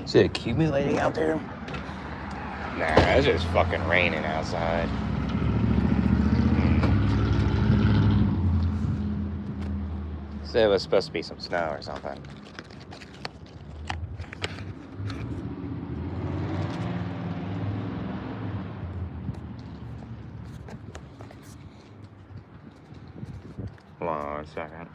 Is it accumulating out there? Nah, it's just fucking raining outside. Said it was supposed to be some snow or something. Hold on a second.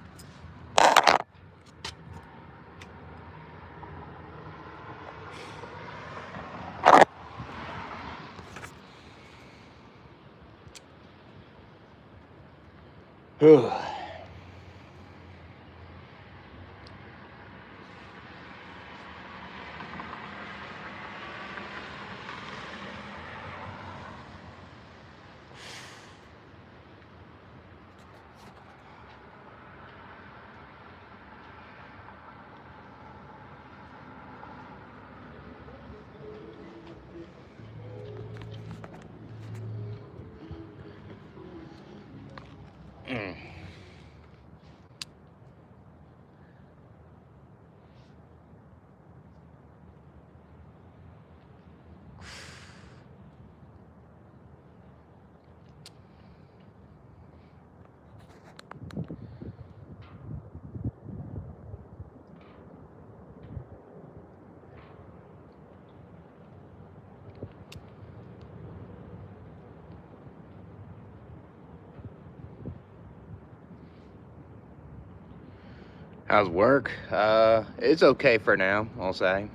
How's work? It's okay for now, I'll say.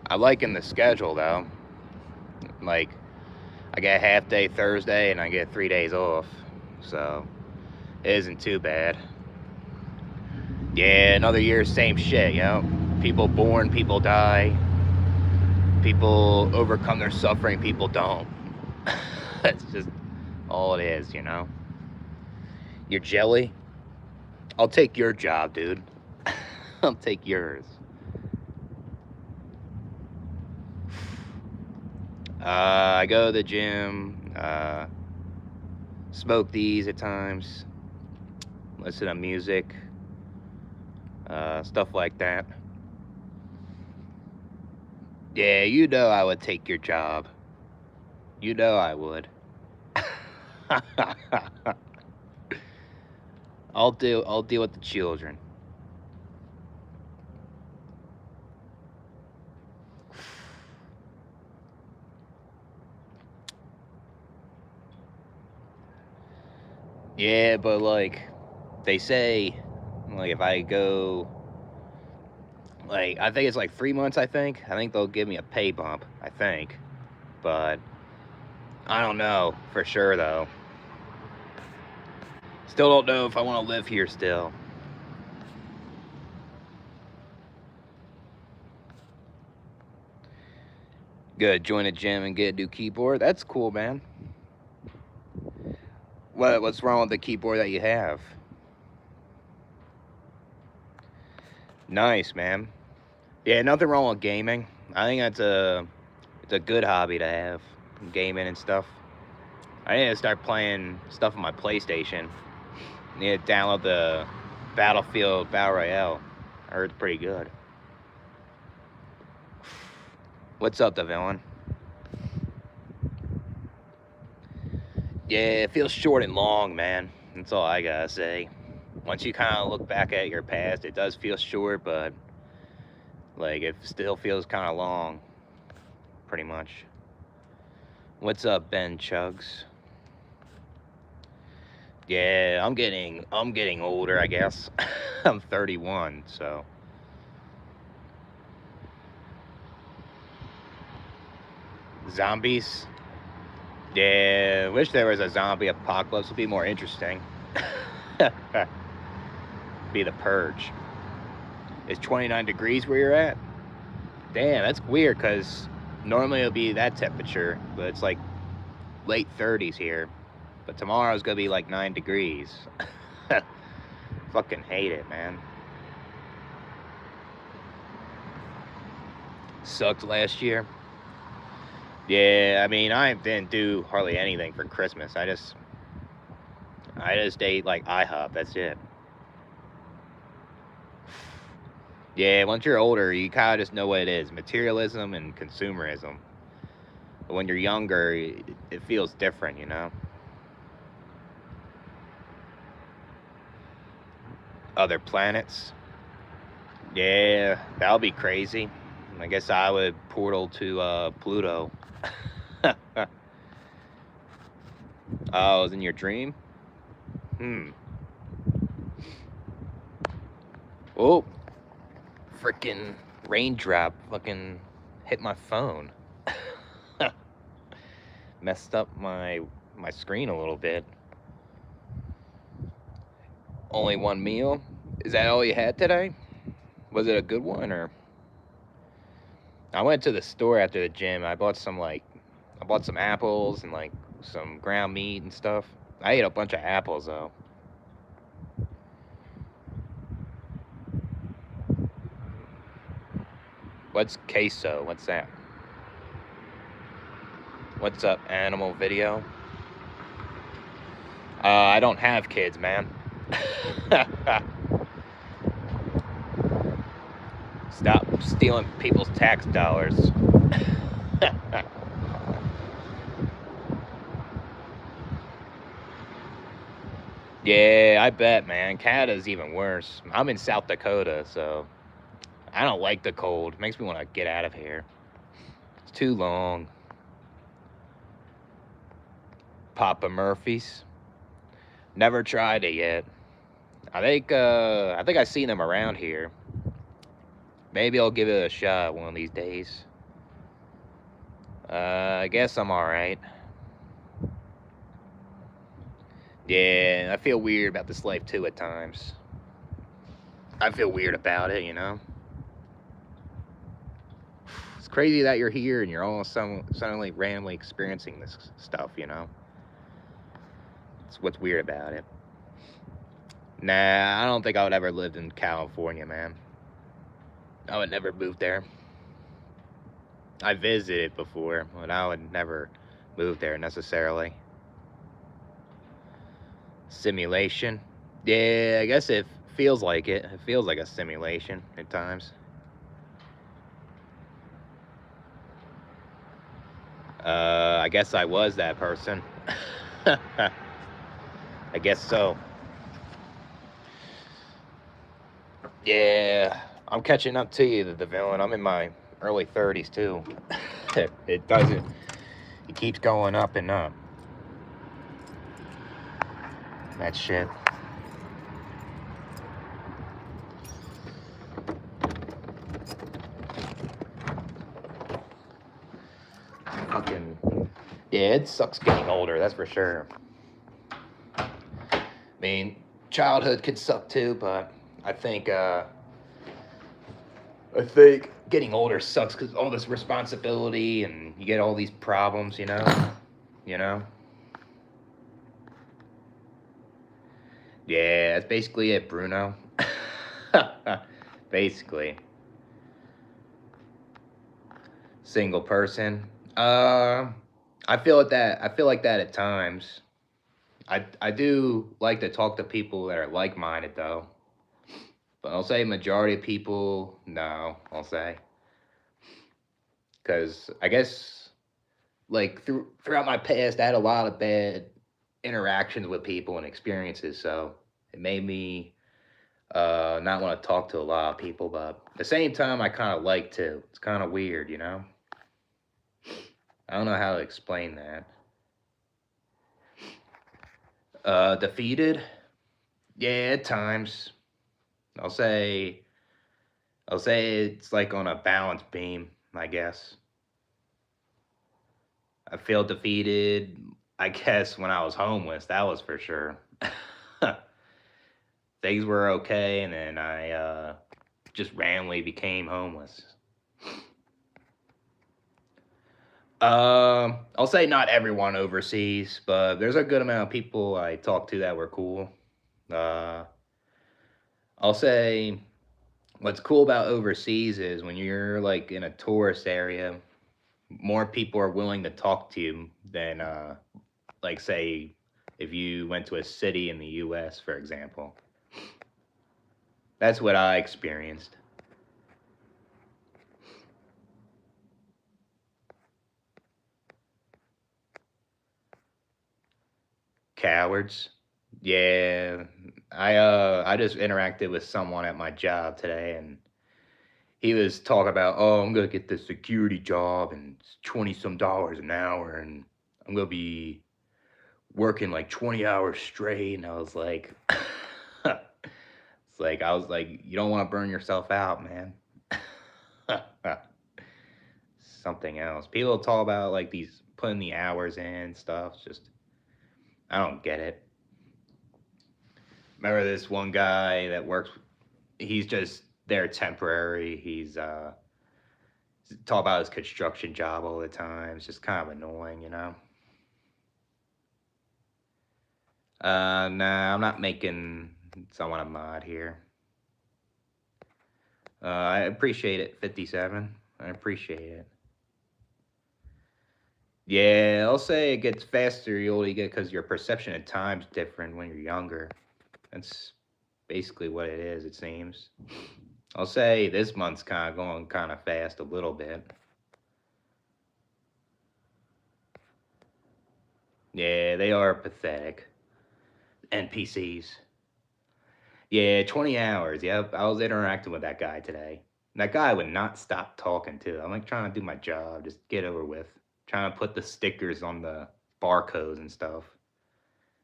I'm liking the schedule though. Like, I get a half day Thursday and I get 3 days off. So, it isn't too bad. Yeah, another year, same shit, you know? People born, people die. People overcome their suffering, people don't. That's just all it is, you know? You're jelly? I'll take your job, dude. I'll take yours. I go to the gym, smoke these at times, listen to music, stuff like that. Yeah, you know I would take your job. You know I would. I'll deal with the children. Yeah, but like they say, like if I go, like I think it's like 3 months. I think they'll give me a pay bump. I think, but I don't know for sure though. Still don't know if I want to live here still. Good, join a gym and get a new keyboard. That's cool, man. What's wrong with the keyboard that you have? Nice, man. Yeah, nothing wrong with gaming. I think it's a good hobby to have, gaming and stuff. I need to start playing stuff on my PlayStation. I need to download the Battlefield Battle Royale. I heard it's pretty good. What's up, the villain? Yeah, it feels short and long, man. That's all I gotta say. Once you kind of look back at your past, it does feel short, but like it still feels kind of long, pretty much. What's up, Ben Chugs? Yeah, I'm getting older, I guess. I'm 31, so. Zombies? Yeah, wish there was a zombie apocalypse. Would be more interesting. Be the purge. It's 29 degrees where you're at? Damn, that's weird, because normally it'll be that temperature, but it's like late 30s here. But tomorrow's gonna be like 9 degrees. Fucking hate it, man. Sucked last year. Yeah, I mean, I didn't do hardly anything for Christmas. I just ate like IHOP. That's it. Yeah, once you're older, you kind of just know what it is: materialism and consumerism. But when you're younger, it feels different, you know? Other planets. Yeah, that would be crazy. I guess I would portal to Pluto. Oh, it was in your dream? Hmm. Oh, freaking raindrop fucking hit my phone. Messed up my screen a little bit. Only one meal? Is that all you had today? Was it a good one, or? I went to the store after the gym. I bought some apples and like some ground meat and stuff. I ate a bunch of apples though. What's queso? What's that? What's up, animal video? I don't have kids, man. Stop stealing people's tax dollars. Yeah, I bet, man. Canada's even worse. I'm in South Dakota, so I don't like the cold. It makes me want to get out of here. It's too long. Papa Murphy's. Never tried it yet. I think I've seen them around here. Maybe I'll give it a shot one of these days. I guess I'm alright. Yeah, I feel weird about this life too at times. I feel weird about it, you know? It's crazy that you're here and you're all suddenly randomly experiencing this stuff, you know? It's what's weird about it. Nah, I don't think I would ever live in California, man. I would never move there. I visited before, but I would never move there necessarily. Simulation. Yeah, I guess it feels like it. It feels like a simulation at times. I guess I was that person. I guess so. Yeah, I'm catching up to you, the villain. I'm in my early 30s too. It doesn't. It keeps going up and up. That shit. Fucking. Yeah, it sucks getting older, that's for sure. I mean, childhood could suck too, but I think getting older sucks because all this responsibility and you get all these problems, you know? You know? Yeah, that's basically it, Bruno. Basically. Single person. I feel like that at times. I do like to talk to people that are like-minded though. But I'll say majority of people, no, I'll say. Cuz I guess like throughout my past I had a lot of bad interactions with people and experiences, so it made me not want to talk to a lot of people, but at the same time I kind of like to. It's kind of weird, you know? I don't know how to explain that. Defeated? Yeah, at times. I'll say I'll say it's like on a balance beam, I guess. I feel defeated, I guess, when I was homeless, that was for sure. Things were okay, and then I just randomly became homeless. I'll say not everyone overseas, but there's a good amount of people I talked to that were cool. Uh, I'll say what's cool about overseas is when you're like in a tourist area, more people are willing to talk to you than like say if you went to a city in the US, for example. That's what I experienced. Cowards. Yeah, I just interacted with someone at my job today, and he was talking about, oh, I'm gonna get this security job, and it's 20 some dollars an hour, and I'm gonna be working like 20 hours straight. And I was like, I was like, you don't want to burn yourself out, man. Something else. People talk about like these putting the hours in and stuff. It's just, I don't get it. Remember this one guy that works, he's just there temporary. He's talk about his construction job all the time. It's just kind of annoying, you know. Nah, I'm not making someone a mod here. I appreciate it, 57. I appreciate it. Yeah, I'll say it gets faster. You only get because your perception of time's different when you're younger. That's basically what it is. It seems. I'll say this month's kind of going kind of fast a little bit. Yeah, they are pathetic. NPCs. Yeah, 20 hours. Yep, I was interacting with that guy today. That guy would not stop talking too. I'm like trying to do my job, just get over with. Trying to put the stickers on the barcodes and stuff.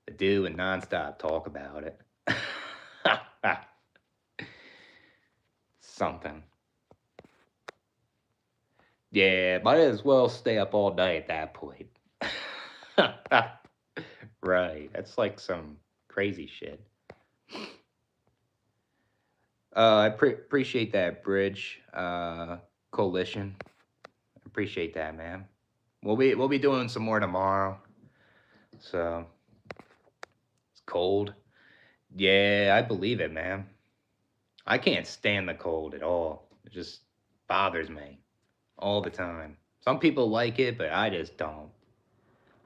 The dude would nonstop talk about it. Something. Yeah, might as well stay up all night at that point. Right, that's like some crazy shit. I appreciate that bridge coalition. Appreciate that, man. We'll be doing some more tomorrow. So it's cold. Yeah, I believe it, man. I can't stand the cold at all. It just bothers me all the time. Some people like it, but I just don't.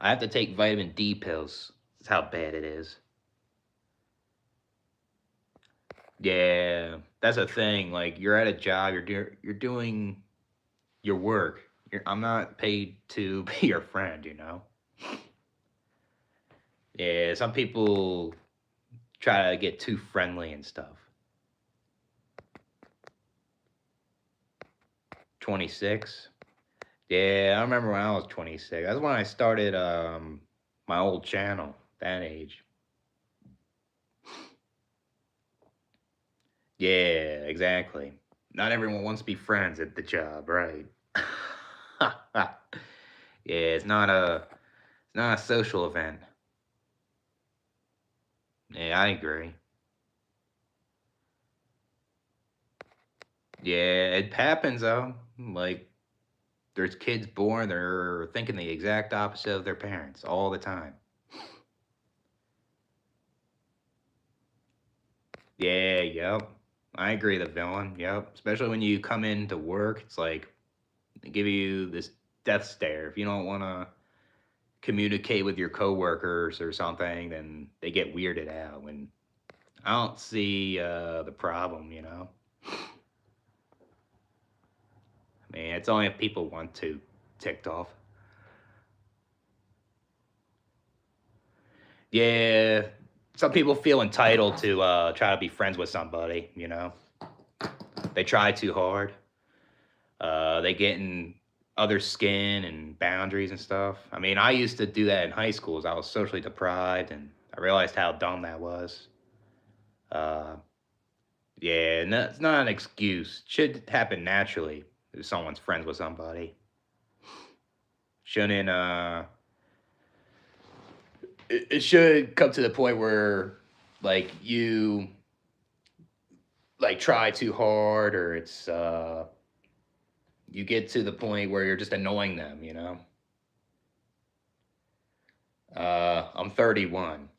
I have to take vitamin D pills. That's how bad it is. Yeah, that's a thing. Like you're at a job, you're doing your work. I'm not paid to be your friend, you know. Yeah, some people try to get too friendly and stuff. 26. Yeah, I remember when I was 26. That's when I started my old channel. That age. Yeah, exactly. Not everyone wants to be friends at the job, right? Yeah, it's not a social event. Yeah, I agree. Yeah, it happens though. Like there's kids born, they're thinking the exact opposite of their parents all the time. Yeah, yep. I agree, the villain, yep. Especially when you come into work, it's like they give you this death stare. If you don't want to communicate with your coworkers or something, then they get weirded out. And I don't see the problem, you know. I mean, it's only if people want to ticked off. Yeah, some people feel entitled to try to be friends with somebody, you know. They try too hard. They get in other skin and boundaries and stuff. I mean, I used to do that in high school as I was socially deprived, and I realized how dumb that was. Uh, yeah, and that's not an excuse. Should happen naturally if someone's friends with somebody. Shouldn't it should come to the point where like you like try too hard or it's you get to the point where you're just annoying them, you know. I'm 31.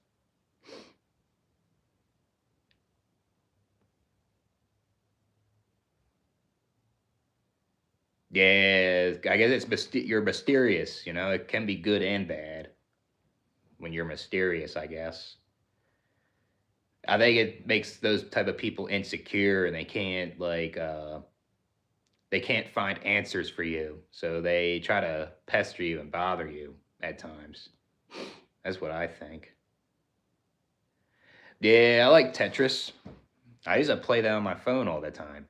Yeah, I guess you're mysterious, you know. It can be good and bad when you're mysterious, I guess. I think it makes those type of people insecure and they can't find answers for you. So they try to pester you and bother you at times. That's what I think. Yeah, I like Tetris. I used to play that on my phone all the time.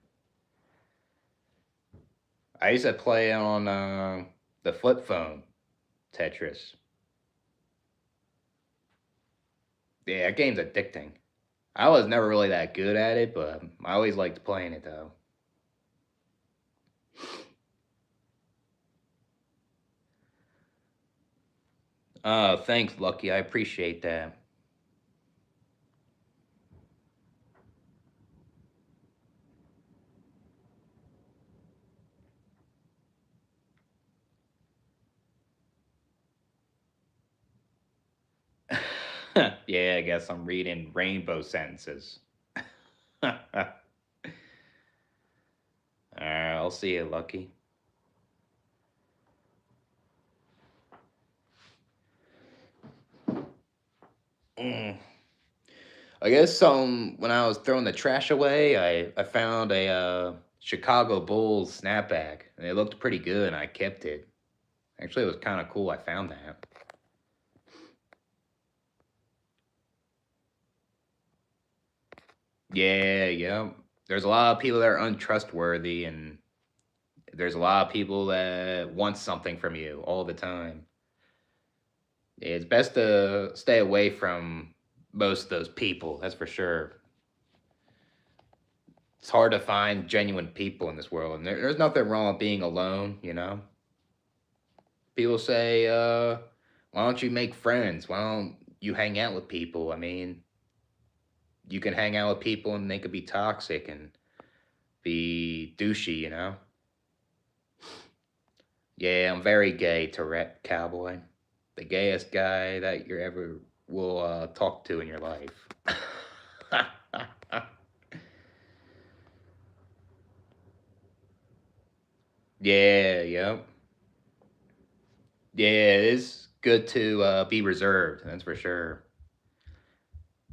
I used to play on the flip phone, Tetris. Yeah, that game's addicting. I was never really that good at it, but I always liked playing it though. Thanks, Lucky. I appreciate that. Yeah, I guess I'm reading rainbow sentences. Alright, I'll see you, Lucky. Mm. I guess when I was throwing the trash away, I found a Chicago Bulls snapback, and it looked pretty good, and I kept it. Actually, it was kind of cool. I found that. Yeah, yeah. There's a lot of people that are untrustworthy, and there's a lot of people that want something from you all the time. Yeah, it's best to stay away from most of those people. That's for sure. It's hard to find genuine people in this world, and there's nothing wrong with being alone. People say, "Why don't you make friends? Why don't you hang out with people?" I mean, you can hang out with people, and they could be toxic and be douchey. Yeah, I'm very gay, Tourette Cowboy. The gayest guy that you ever will talk to in your life. Yeah, yep. Yeah, it is good to be reserved, that's for sure.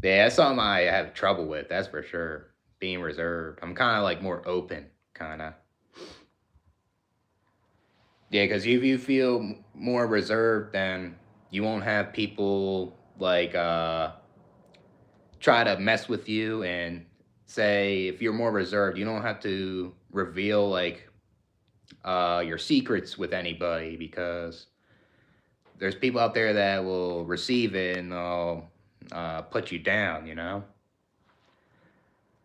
Yeah, that's something I have trouble with, that's for sure. Being reserved. I'm kind of like more open, kind of. Yeah, because if you feel more reserved, then you won't have people like try to mess with you and say if you're more reserved, you don't have to reveal like your secrets with anybody because there's people out there that will receive it and they'll put you down.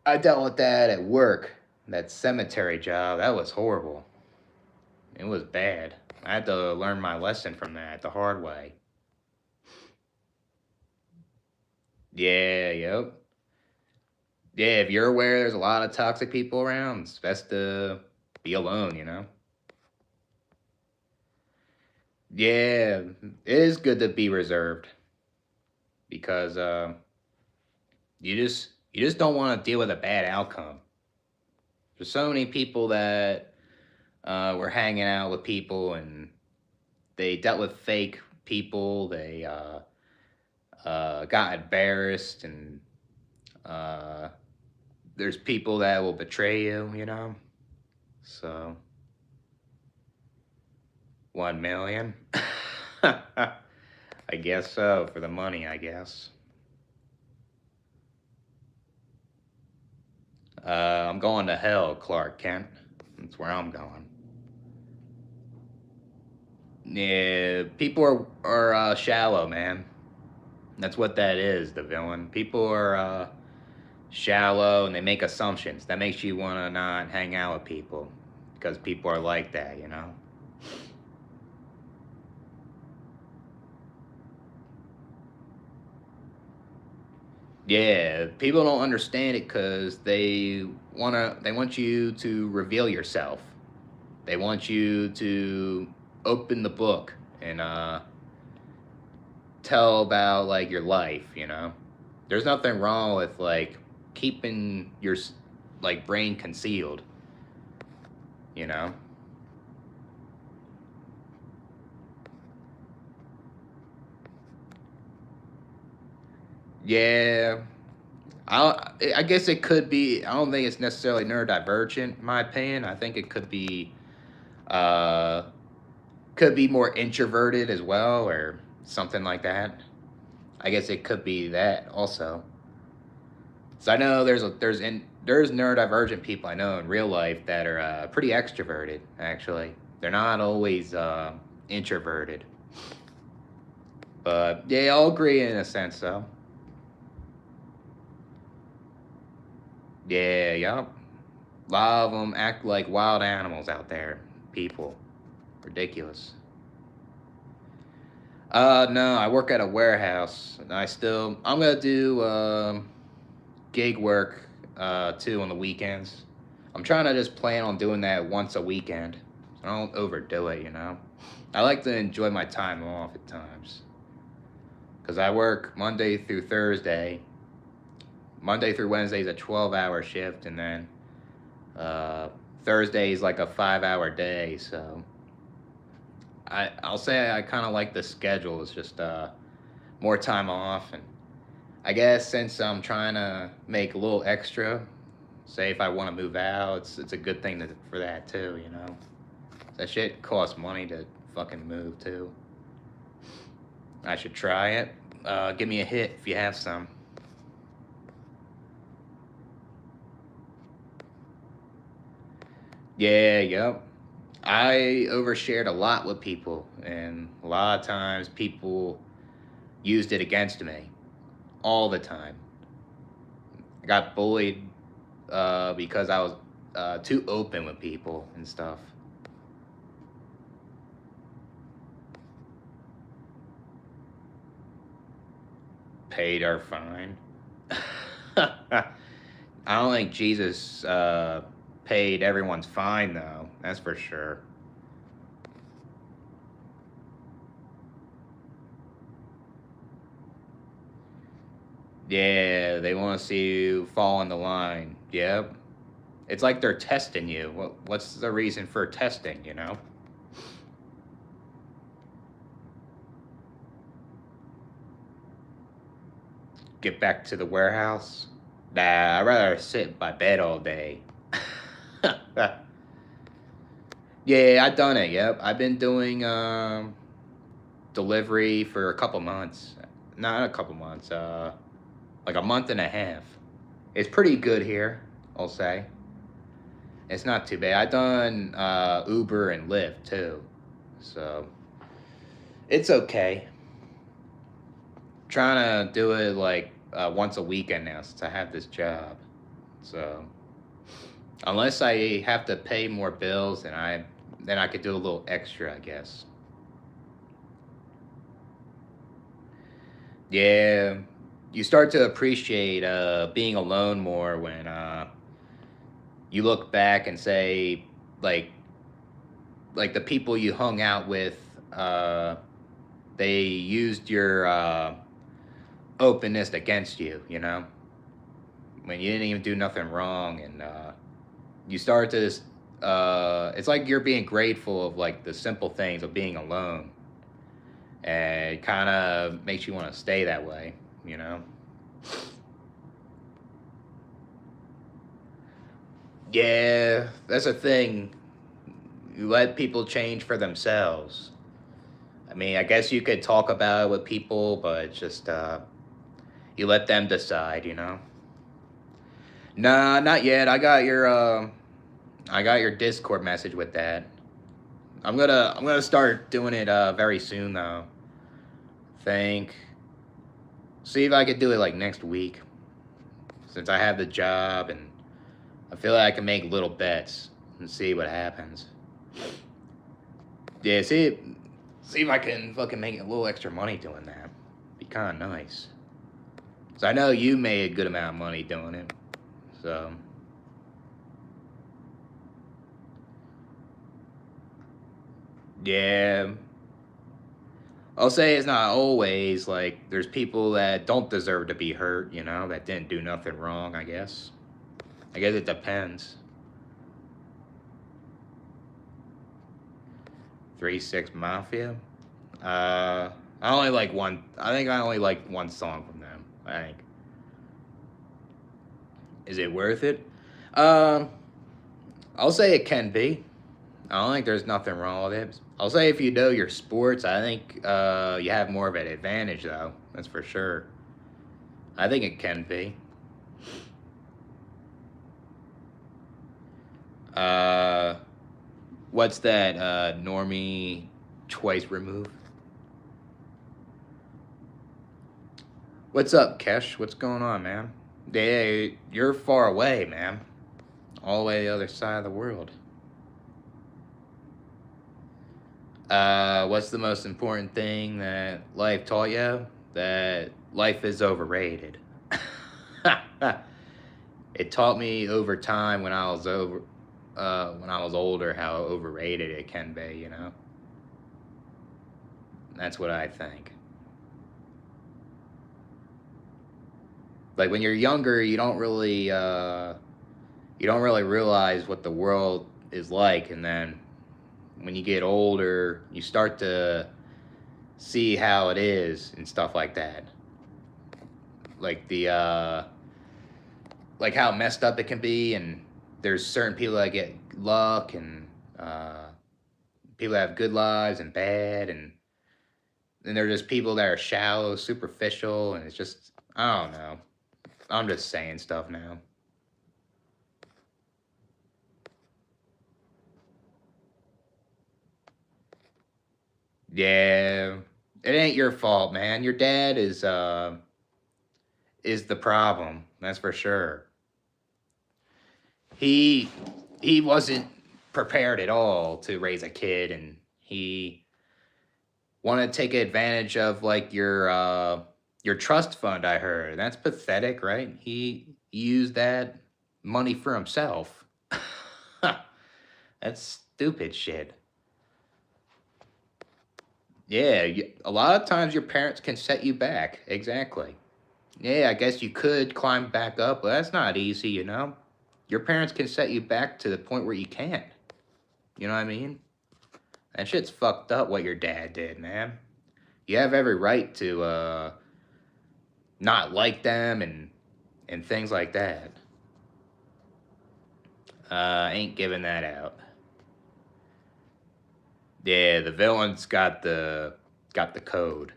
I dealt with that at work, that cemetery job. That was horrible. It was bad. I had to learn my lesson from that the hard way. Yeah, yep. Yeah, if you're aware there's a lot of toxic people around, it's best to be alone. Yeah, it is good to be reserved because you just don't want to deal with a bad outcome. There's so many people that were hanging out with people and they dealt with fake people. They got embarrassed, and uh, there's people that will betray you. So 1 million. I guess so for the money. I guess. I'm going to hell, Clark Kent. That's where I'm going. Yeah, people are shallow, man. That's what that is, the villain. People are shallow and they make assumptions. That makes you want to not hang out with people because people are like that. Yeah, people don't understand it because they want you to reveal yourself. They want you to open the book and tell about like your life. There's nothing wrong with like keeping your like brain concealed, you know. Yeah, I guess it could be. I don't think it's necessarily neurodivergent, in my opinion. I think it uh could be more introverted as well, or something like that. I guess it could be that also. So I know there's neurodivergent people I know in real life that are pretty extroverted. Actually, they're not always introverted. But they all agree in a sense, though. Yeah, yup. A lot of them act like wild animals out there. People, ridiculous. No, I work at a warehouse, and I'm gonna do gig work too on the weekends. I'm trying to just plan on doing that once a weekend. I don't overdo it, you know. I like to enjoy my time off at times because I work Monday through Thursday. Monday through Wednesday is a 12-hour shift, and then Thursday is like a 5-hour day. So I'll say I kind of like the schedule. It's just more time off, and I guess since I'm trying to make a little extra, say if I want to move out, it's a good thing for that too, you know. That shit costs money to fucking move too. I should try it. Give me a hit if you have some. Yeah, yep. I overshared a lot with people, and a lot of times people used it against me all the time. I got bullied because I was too open with people and stuff. Paid our fine. I don't think Jesus paid everyone's fine, though. That's for sure. Yeah, they want to see you fall in the line. Yep. It's like they're testing you. What's the reason for testing, you know? Get back to the warehouse? Nah, I'd rather sit by bed all day. Yeah, I've done it. Yep. I've been doing delivery for a couple months. Not a couple months, like a month and a half. It's pretty good here, I'll say. It's not too bad. I've done Uber and Lyft too. So it's okay. Trying to do it like once a weekend now since I have this job. So unless I have to pay more bills, then I could do a little extra, I guess. Yeah, you start to appreciate being alone more when you look back and say, like, like the people you hung out with, uh, they used your openness against you. You know, when you didn't even do nothing wrong, and you start to. It's like you're being grateful of like the simple things of being alone, and it kind of makes you want to stay that way. You know. Yeah, that's a thing. You let people change for themselves. I mean, I guess you could talk about it with people, but just you let them decide, you know. Nah, not yet. I got your Discord message with that. I'm gonna start doing it very soon though. Think see if I could do it like next week since I have the job and I feel like I can make little bets and see what happens. Yeah, see if I can fucking make a little extra money doing that. Be kind of nice. So I know you made a good amount of money doing it. So yeah, I'll say it's not always like there's people that don't deserve to be hurt. You know, that didn't do nothing wrong. I guess it depends. 3 6 Mafia. I only like one. I think I only like one song from them. I think. Is it worth it? Um, I'll say it can be. I don't think there's nothing wrong with it. I'll say if you know your sports, I think you have more of an advantage, though. That's for sure. I think it can be. Uh, what's that? Normie twice removed. What's up, Kesh? What's going on, man? Yeah, you're far away, man. All the way the other side of the world. What's the most important thing that life taught you? That life is overrated. It taught me over time when I was older how overrated it can be. You know, that's what I think. Like when you're younger, you don't really realize what the world is like, and then when you get older, you start to see how it is and stuff like that. Like like how messed up it can be, and there's certain people that get luck, and people that have good lives and bad, and then there's just people that are shallow, superficial, and it's just I don't know. I'm just saying stuff now. Yeah, it ain't your fault, man. Your dad is the problem. That's for sure. He he wasn't prepared at all to raise a kid, and he wanted to take advantage of like your trust fund. I heard that's pathetic, right? He used that money for himself. That's stupid shit. Yeah, a lot of times your parents can set you back. Exactly. Yeah, I guess you could climb back up, but that's not easy, you know? Your parents can set you back to the point where you can't. You know what I mean? That shit's fucked up what your dad did, man. You have every right to not like them and things like that. Ain't giving that out. Yeah, the villain's got the code.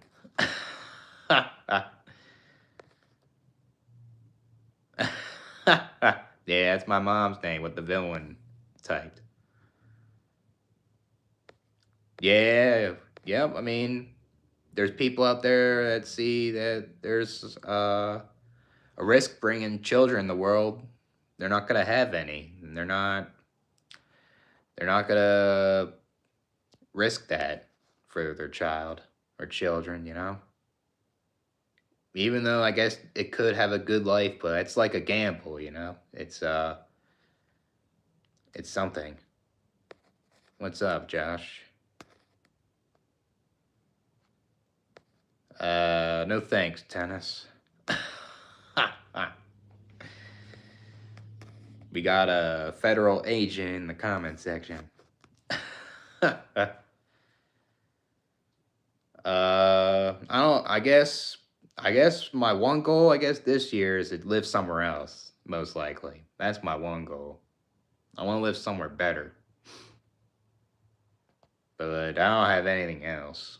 Yeah, that's my mom's name. What the villain typed. Yeah, yep. I mean, there's people out there that see that there's a risk bringing children in the world. They're not gonna have any, and they're not gonna risk that for their child or children. You know, even though I guess it could have a good life, but it's like a gamble. You know, it's something. What's up, Josh? No thanks, tennis. We got a federal agent in the comment section. I don't. I guess my one goal, I guess this year is to live somewhere else. Most likely, that's my one goal. I want to live somewhere better, but I don't have anything else.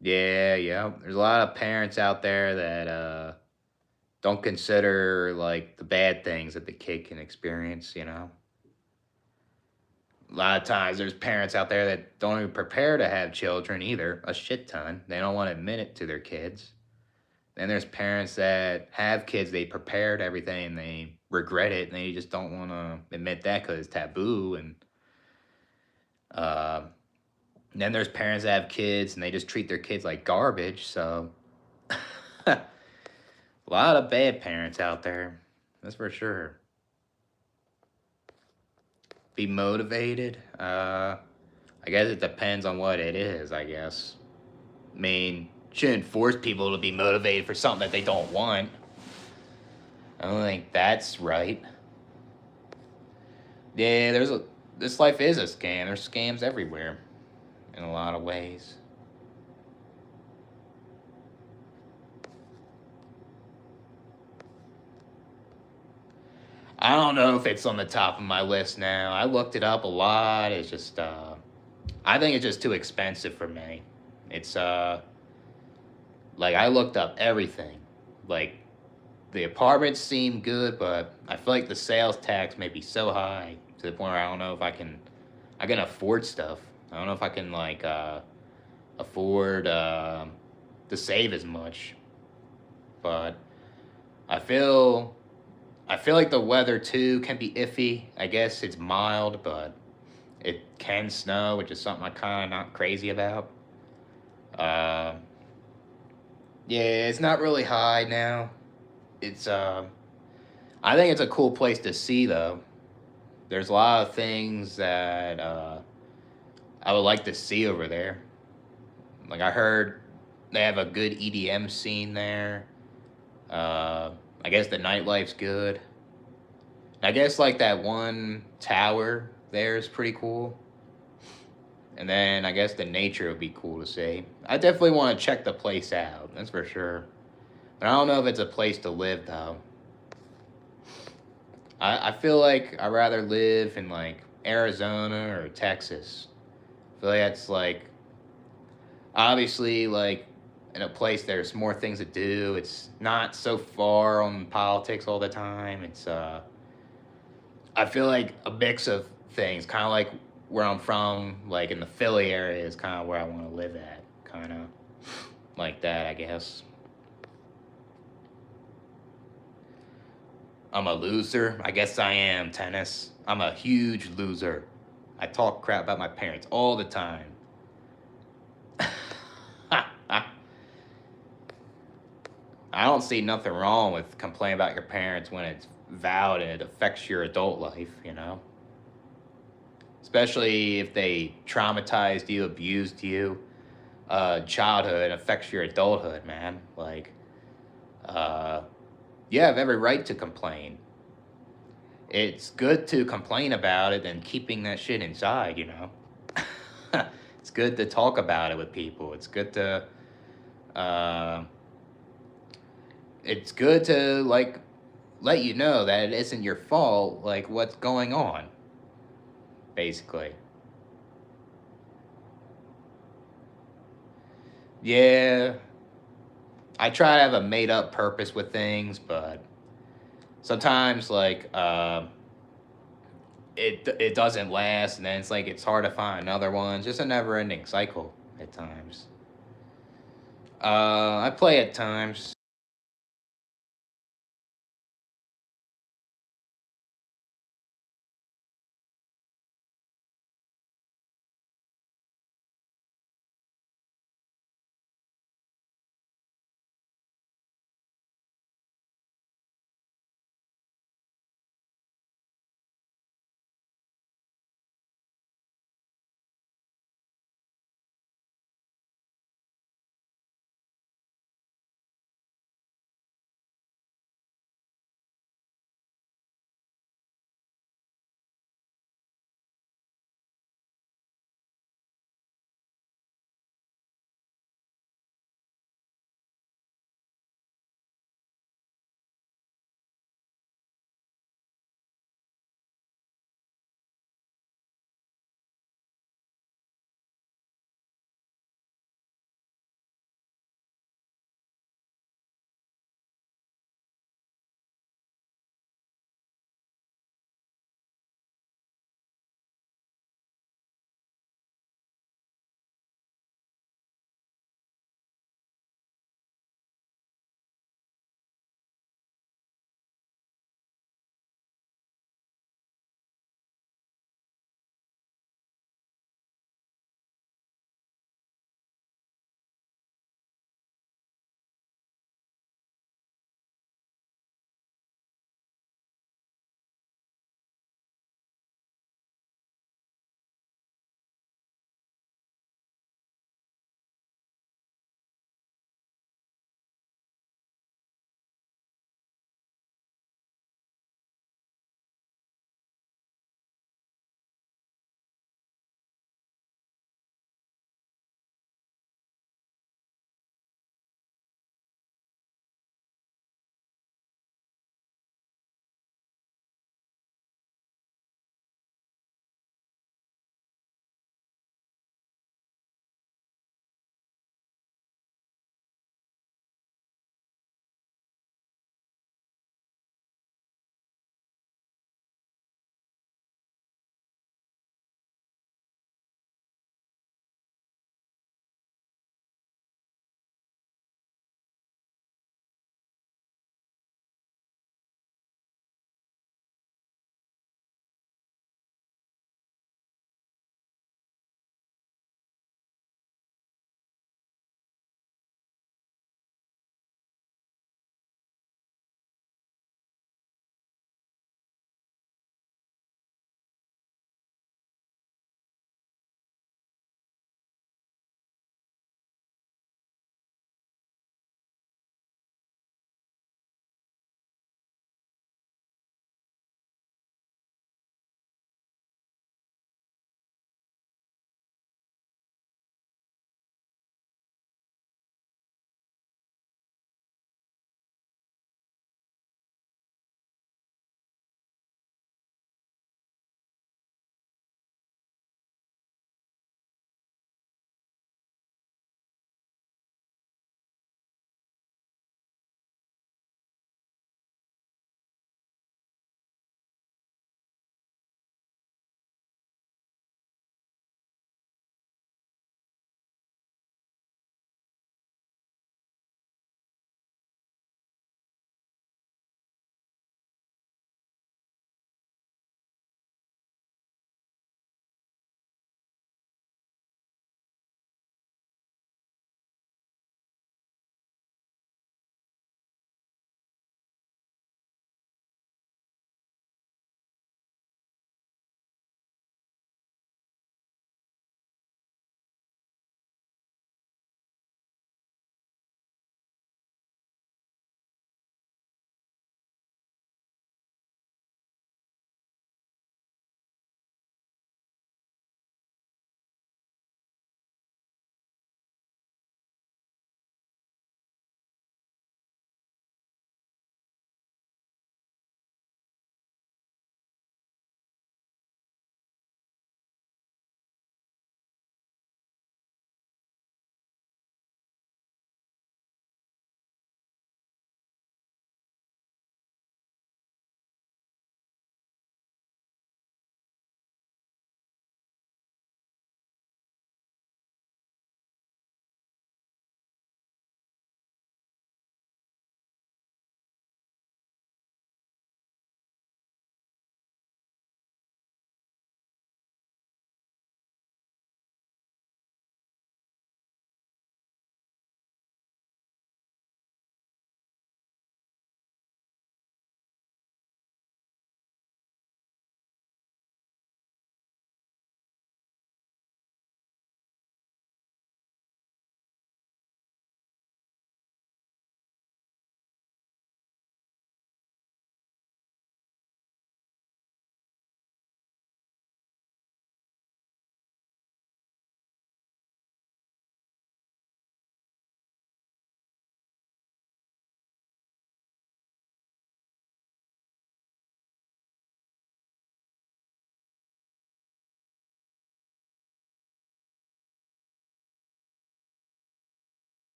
Yeah, yeah. There's a lot of parents out there that don't consider like the bad things that the kid can experience. You know, a lot of times there's parents out there that don't even prepare to have children either. A shit ton. They don't want to admit it to their kids. Then there's parents that have kids, they prepared everything, and they regret it, and they just don't want to admit that because it's taboo. And uh, then there's parents that have kids, and they just treat their kids like garbage. So a lot of bad parents out there, that's for sure. Be motivated. I guess it depends on what it is. I guess. I mean, shouldn't force people to be motivated for something that they don't want. I don't think that's right. Yeah, this life is a scam. There's scams everywhere, in a lot of ways. I don't know if it's on the top of my list now. I looked it up a lot. It's just, I think it's just too expensive for me. It's like I looked up everything, like The apartments seem good, but I feel like the sales tax may be so high to the point where I don't know if I can afford stuff. I don't know if I can like afford to save as much. But I feel I feel like the weather too can be iffy. I guess it's mild, but it can snow, which is something I'm kind of not crazy about. Uh, yeah, it's not really high now. It's I think it's a cool place to see though. There's a lot of things that I would like to see over there. Like I heard they have a good EDM scene there. Uh, I guess the nightlife's good. I guess like that one tower there is pretty cool. And then I guess the nature would be cool to see. I definitely want to check the place out, that's for sure. But I don't know if it's a place to live though. I feel like I'd rather live in like Arizona or Texas. I feel like that's like obviously like in a place there's more things to do. It's not so far on politics all the time. It's I feel like a mix of things, kind of like where I'm from, like in the Philly area, is kind of where I want to live at, kind of like that, I guess. I'm a loser. I guess I am, tennis. I'm a huge loser. I talk crap about my parents all the time. I don't see nothing wrong with complaining about your parents when it's valid and it affects your adult life, you know? Especially if they traumatized you, abused you, childhood affects your adulthood, man. Like, uh, you have every right to complain. It's good to complain about it than keeping that shit inside, you know? It's good to talk about it with people. Uh, it's good to, like, let you know that it isn't your fault, like, what's going on, basically. Yeah, I try to have a made up purpose with things, but sometimes, like, it doesn't last, and then it's like it's hard to find another one. It's just a never ending cycle at times. I play at times.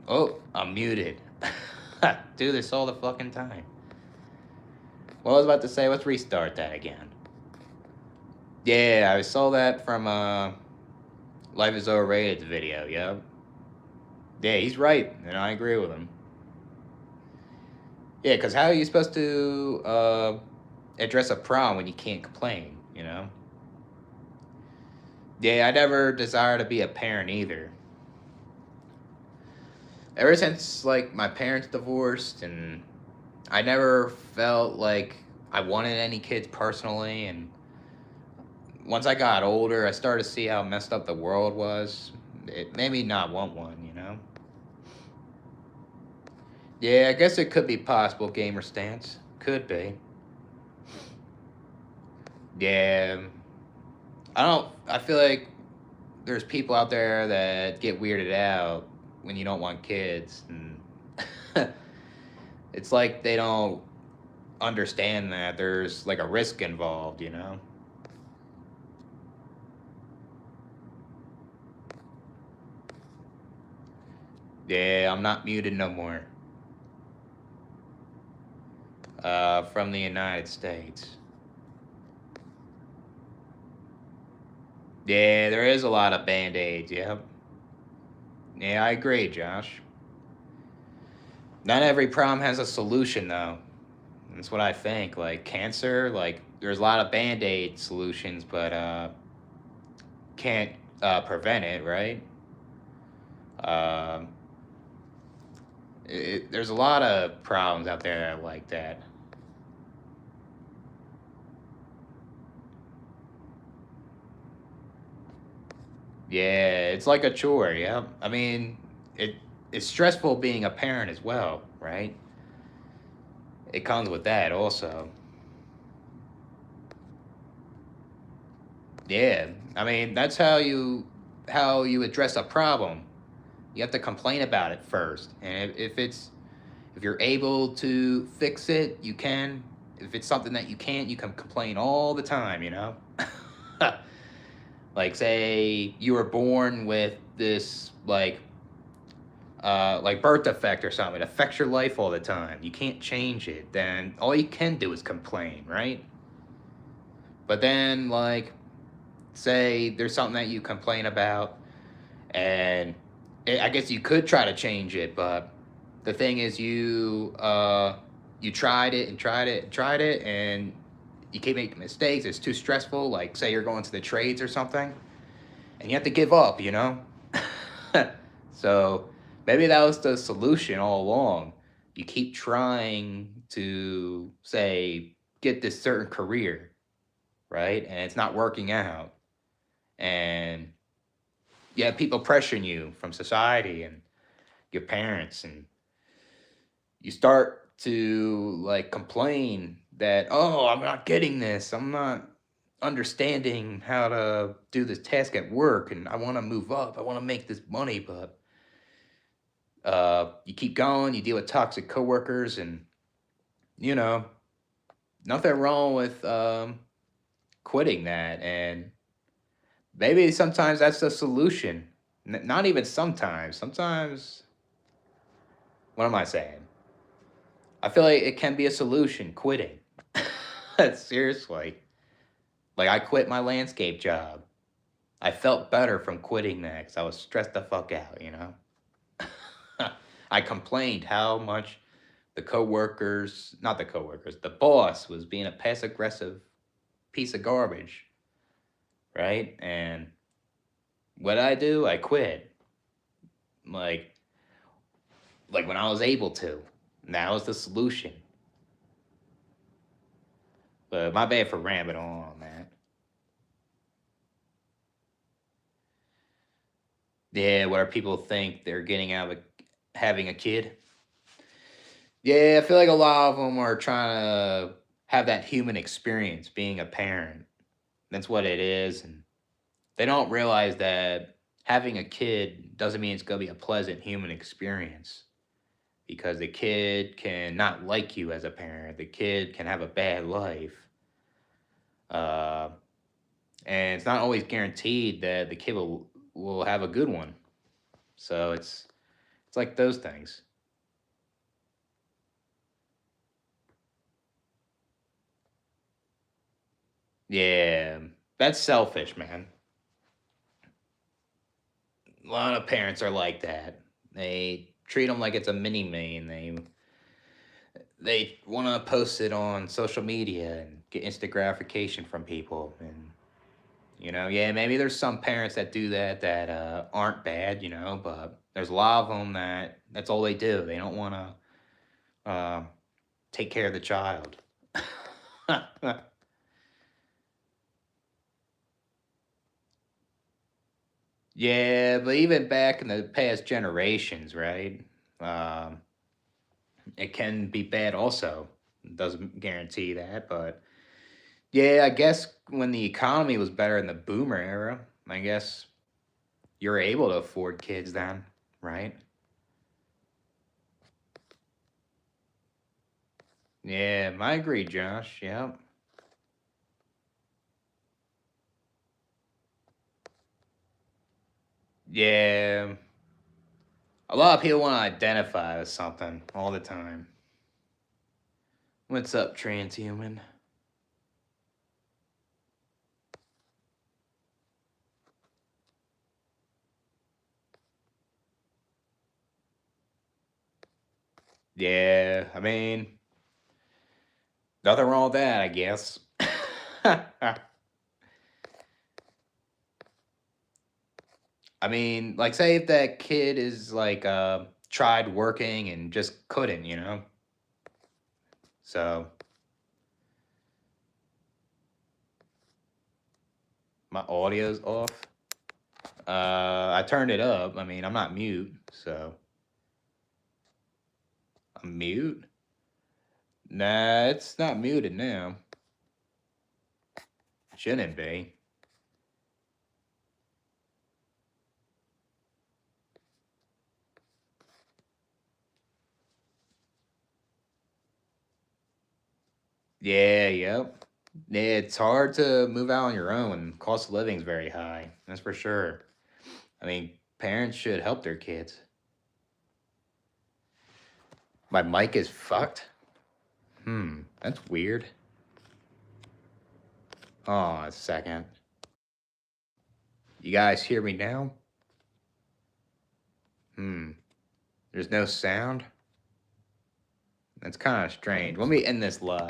Oh, I'm muted. Do this all the fucking time. What I was about to say, let's restart that again. Yeah, I saw that from Life is Overrated's video, yeah. Yeah, he's right, and I agree with him. Yeah, because how are you supposed to address a problem when you can't complain, you know? Yeah, I never desire to be a parent either. Ever since, like, my parents divorced, and I never felt like I wanted any kids personally, and once I got older, I started to see how messed up the world was. It made me not want one, you know? Yeah, I guess it could be possible, gamer stance. Could be. Yeah. I feel like there's people out there that get weirded out when you don't want kids. And it's like they don't understand that there's like a risk involved, you know? Yeah, I'm not muted no more. From the United States. Yeah, there is a lot of band-aids, yep. Yeah, I agree, Josh. Not every problem has a solution, though. That's what I think. Like cancer, like there's a lot of band-aid solutions, but can't prevent it, right? Um, there's a lot of problems out there like that. Yeah, it's like a chore. Yeah, I mean, it's stressful being a parent as well, right? It comes with that also. Yeah, I mean that's how you address a problem. You have to complain about it first, and if you're able to fix it, you can. If it's something that you can't, you can complain all the time, you know? Like say you were born with this like birth defect or something. It affects your life all the time. You can't change it. Then all you can do is complain, right? But then like say there's something that you complain about and I guess you could try to change it, but the thing is you tried it and tried it and tried it and you keep making mistakes. It's too stressful. Like say you're going to the trades or something and you have to give up, you know? So maybe that was the solution all along. You keep trying to say get this certain career, right? And it's not working out. And you have people pressuring you from society and your parents, and you start to like complain that, oh, I'm not getting this, I'm not understanding how to do this task at work, and I want to move up, I want to make this money, but you keep going, you deal with toxic coworkers, and you know, nothing wrong with quitting that. And maybe sometimes that's the solution. Not even sometimes. Sometimes, what am I saying? I feel like it can be a solution, quitting. Seriously. Like, I quit my landscape job. I felt better from quitting that because I was stressed the fuck out, you know? I complained how much the boss was being a passive aggressive piece of garbage, right? And what did I do? I quit. Like, like when I was able to. That was the solution. But my bad for rambling on, man. Yeah, where people think they're getting out of having a kid. Yeah, I feel like a lot of them are trying to have that human experience being a parent. That's what it is. And they don't realize that having a kid doesn't mean it's going to be a pleasant human experience because the kid can not like you as a parent. The kid can have a bad life. Uh, and it's not always guaranteed that the kid will have a good one. So it's like those things. Yeah, that's selfish, man. A lot of parents are like that. They treat them like it's a mini me, and they want to post it on social media and get instant gratification from people. And yeah, maybe there's some parents that do that that aren't bad, but there's a lot of them that's all they do. They don't want to take care of the child. Yeah, but even back in the past generations, right? Um, it can be bad also. Doesn't guarantee that, but yeah, I guess when the economy was better in the boomer era, I guess you're able to afford kids then, right? Yeah, I agree, Josh. Yep. Yeah. A lot of people want to identify with something all the time. What's up, transhuman? Yeah, I mean, nothing wrong with that, I guess. I mean, like, say if that kid is like tried working and just couldn't, So my audio's off. I turned it up. I mean, I'm not mute, so I'm mute. Nah, it's not muted now. Shouldn't be. Yeah, yep. Yeah, it's hard to move out on your own. Cost of living is very high. That's for sure. I mean, parents should help their kids. My mic is fucked. That's weird. Oh, a second. You guys hear me now? Hmm. There's no sound? That's kind of strange. Let me end this live.